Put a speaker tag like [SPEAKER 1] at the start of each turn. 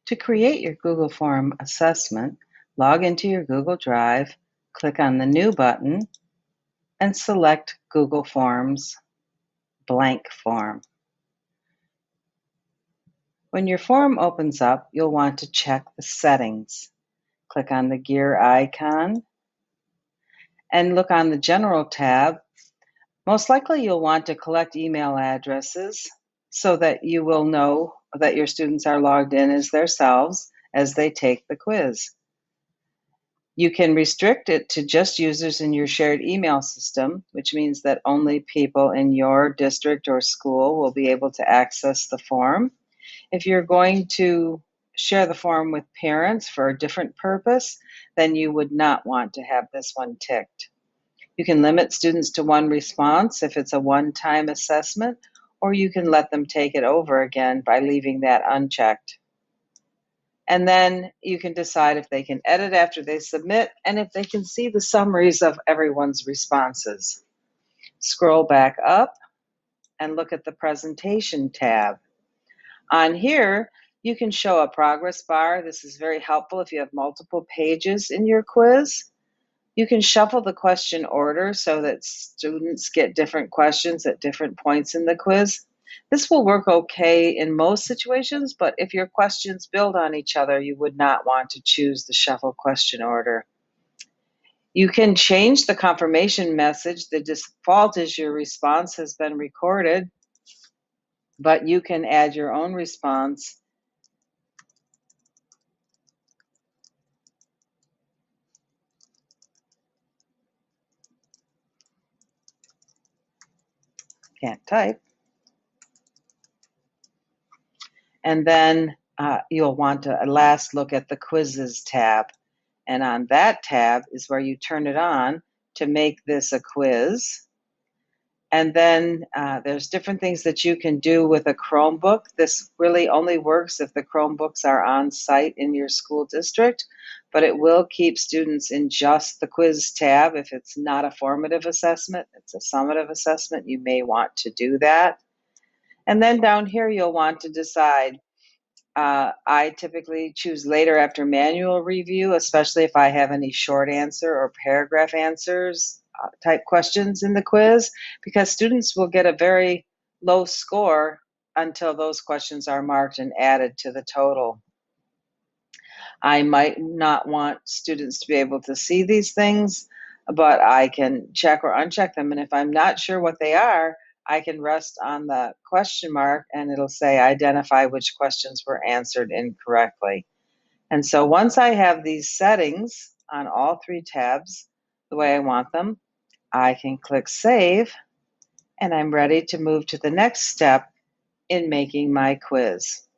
[SPEAKER 1] To create your Google Form assessment, log into your Google Drive, click on the New button, and select Google Forms blank form. When your form opens up, you'll want to check the settings. Click on the gear icon and look on the General tab. Most likely you'll want to collect email addresses so that you will know that your students are logged in as themselves as they take the quiz. You can restrict it to just users in your shared email system, which means that only people in your district or school will be able to access the form. If you're going to share the form with parents for a different purpose, then you would not want to have this one ticked. You can limit students to one response if it's a one-time assessment, or you can let them take it over again by leaving that unchecked. And then you can decide if they can edit after they submit and if they can see the summaries of everyone's responses. Scroll back up and look at the Presentation tab. On here, you can show a progress bar. This is very helpful if you have multiple pages in your quiz. You can shuffle the question order so that students get different questions at different points in the quiz. This will work okay in most situations, but if your questions build on each other, you would not want to choose the shuffle question order. You can change the confirmation message. The default is your response has been recorded, but you can add your own response. Can't type. And then you'll want to last look at the Quizzes tab. And on that tab is where you turn it on to make this a quiz. And then there's different things that you can do with a Chromebook. This really only works if the Chromebooks are on site in your school district, but it will keep students in just the quiz tab. If it's not a formative assessment, it's a summative assessment, you may want to do that. And then down here, you'll want to decide. I typically choose later after manual review, especially if I have any short answer or paragraph answers type questions in the quiz, because students will get a very low score until those questions are marked and added to the total. I might not want students to be able to see these things, but I can check or uncheck them. And if I'm not sure what they are, I can rest on the question mark and it'll say identify which questions were answered incorrectly. And so once I have these settings on all three tabs the way I want them, I can click Save, and I'm ready to move to the next step in making my quiz.